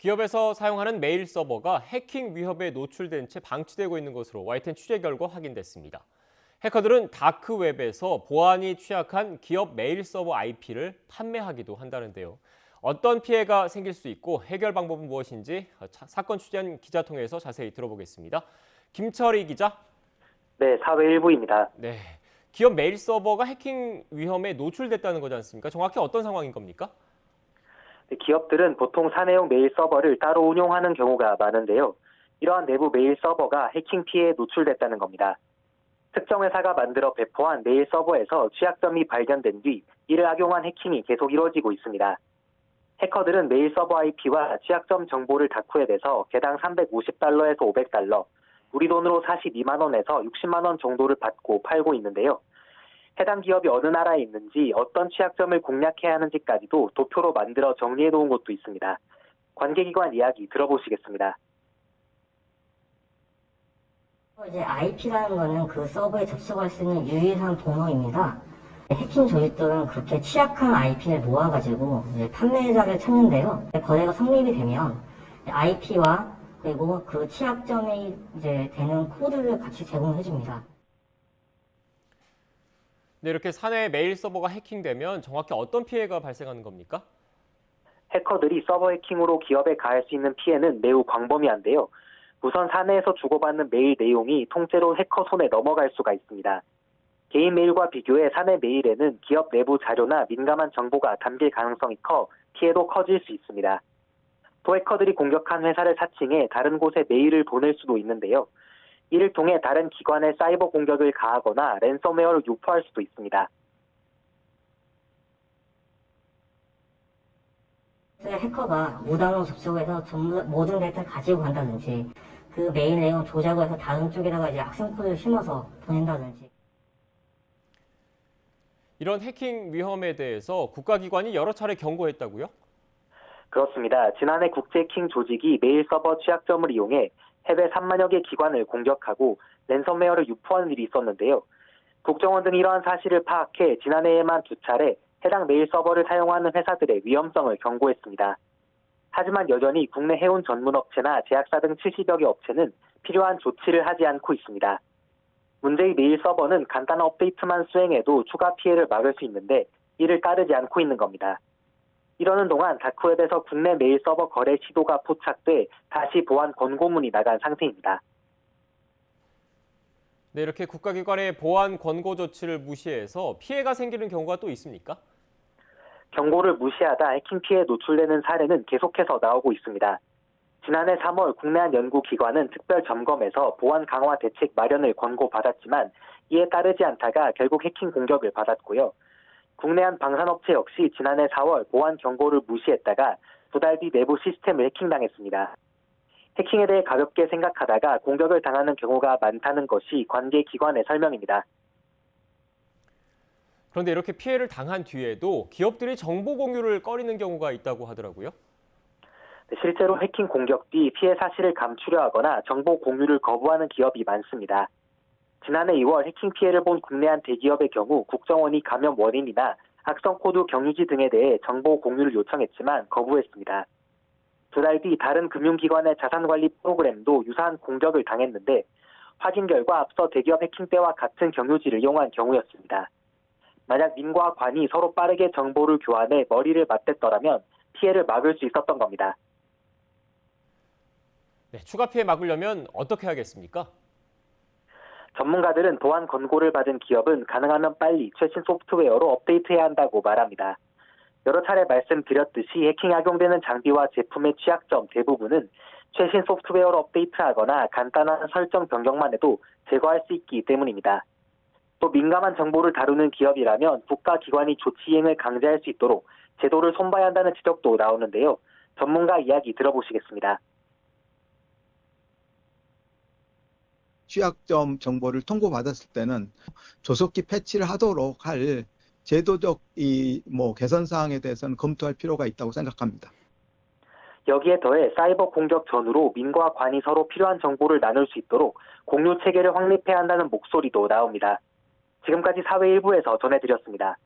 기업에서 사용하는 메일 서버가 해킹 위협에 노출된 채 방치되고 있는 것으로 YTN 취재 결과 확인됐습니다. 해커들은 다크웹에서 보안이 취약한 기업 메일 서버 IP를 판매하기도 한다는데요. 어떤 피해가 생길 수 있고 해결 방법은 무엇인지 사건 취재한 기자 통해서 자세히 들어보겠습니다. 김철희 기자. 네, 사회일부입니다. 네, 기업 메일 서버가 해킹 위험에 노출됐다는 거지 않습니까? 정확히 어떤 상황인 겁니까? 기업들은 보통 사내용 메일 서버를 따로 운용하는 경우가 많은데요. 이러한 내부 메일 서버가 해킹 피해에 노출됐다는 겁니다. 특정 회사가 만들어 배포한 메일 서버에서 취약점이 발견된 뒤 이를 악용한 해킹이 계속 이루어지고 있습니다. 해커들은 메일 서버 IP와 취약점 정보를 다크웹에서 개당 $350에서 $500, 우리 돈으로 42만 원에서 60만 원 정도를 받고 팔고 있는데요. 해당 기업이 어느 나라에 있는지, 어떤 취약점을 공략해야 하는지까지도 도표로 만들어 정리해 놓은 곳도 있습니다. 관계기관 이야기 들어보시겠습니다. 이제 IP라는 거는 그 서버에 접속할 수 있는 유일한 번호입니다. 해킹 조직들은 그렇게 취약한 IP를 모아가지고 이제 판매자를 찾는데요. 거래가 성립이 되면 IP와 그리고 그 취약점이 이제 되는 코드를 같이 제공해 줍니다. 네, 이렇게 사내 메일 서버가 해킹되면 정확히 어떤 피해가 발생하는 겁니까? 해커들이 서버 해킹으로 기업에 가할 수 있는 피해는 매우 광범위한데요. 우선 사내에서 주고받는 메일 내용이 통째로 해커 손에 넘어갈 수가 있습니다. 개인 메일과 비교해 사내 메일에는 기업 내부 자료나 민감한 정보가 담길 가능성이 커 피해도 커질 수 있습니다. 또 해커들이 공격한 회사를 사칭해 다른 곳에 메일을 보낼 수도 있는데요. 이를 통해 다른 기관에 사이버 공격을 가하거나 랜섬웨어를 유포할 수도 있습니다. 해커가 무단으로 접속해서 전부 모든 데이터를 가지고 간다든지 그 메일 내용 조작을 해서 다른 쪽에다가 이제 악성 코드를 심어서 보낸다든지. 이런 해킹 위험에 대해서 국가기관이 여러 차례 경고했다고요? 그렇습니다. 지난해 국제 해킹 조직이 메일 서버 취약점을 이용해 해외 3만여 개 기관을 공격하고 랜섬웨어를 유포한 일이 있었는데요. 국정원 등이 이러한 사실을 파악해 지난해에만 2차례 해당 메일 서버를 사용하는 회사들의 위험성을 경고했습니다. 하지만 여전히 국내 해운 전문업체나 제약사 등 70여 개 업체는 필요한 조치를 하지 않고 있습니다. 문제의 메일 서버는 간단한 업데이트만 수행해도 추가 피해를 막을 수 있는데 이를 따르지 않고 있는 겁니다. 이러는 동안 다크웹에서 국내 메일 서버 거래 시도가 포착돼 다시 보안 권고문이 나간 상태입니다. 네, 이렇게 국가기관의 보안 권고 조치를 무시해서 피해가 생기는 경우가 또 있습니까? 경고를 무시하다 해킹 피해에 노출되는 사례는 계속해서 나오고 있습니다. 지난해 3월 국내 한 연구기관은 특별 점검에서 보안 강화 대책 마련을 권고받았지만 이에 따르지 않다가 결국 해킹 공격을 받았고요. 국내 한 방산업체 역시 지난해 4월 보안 경고를 무시했다가 2달 뒤 내부 시스템을 해킹당했습니다. 해킹에 대해 가볍게 생각하다가 공격을 당하는 경우가 많다는 것이 관계 기관의 설명입니다. 그런데 이렇게 피해를 당한 뒤에도 기업들이 정보 공유를 꺼리는 경우가 있다고 하더라고요. 실제로 해킹 공격 뒤 피해 사실을 감추려 하거나 정보 공유를 거부하는 기업이 많습니다. 지난해 2월 해킹 피해를 본 국내 한 대기업의 경우 국정원이 감염 원인이나 악성 코드 경유지 등에 대해 정보 공유를 요청했지만 거부했습니다. 2달 뒤 다른 금융기관의 자산관리 프로그램도 유사한 공격을 당했는데 확인 결과 앞서 대기업 해킹 때와 같은 경유지를 이용한 경우였습니다. 만약 민과 관이 서로 빠르게 정보를 교환해 머리를 맞댔더라면 피해를 막을 수 있었던 겁니다. 네, 추가 피해 막으려면 어떻게 하겠습니까? 전문가들은 보안 권고를 받은 기업은 가능하면 빨리 최신 소프트웨어로 업데이트해야 한다고 말합니다. 여러 차례 말씀드렸듯이 해킹에 악용되는 장비와 제품의 취약점 대부분은 최신 소프트웨어로 업데이트하거나 간단한 설정 변경만 해도 제거할 수 있기 때문입니다. 또 민감한 정보를 다루는 기업이라면 국가기관이 조치 이행을 강제할 수 있도록 제도를 손봐야 한다는 지적도 나오는데요. 전문가 이야기 들어보시겠습니다. 취약점 정보를 통보받았을 때는 조속히 패치를 하도록 할 제도적 개선 사항에 대해서는 검토할 필요가 있다고 생각합니다. 여기에 더해 사이버 공격 전후로 민과 관이 서로 필요한 정보를 나눌 수 있도록 공유 체계를 확립해야 한다는 목소리도 나옵니다. 지금까지 사회일부에서 전해드렸습니다.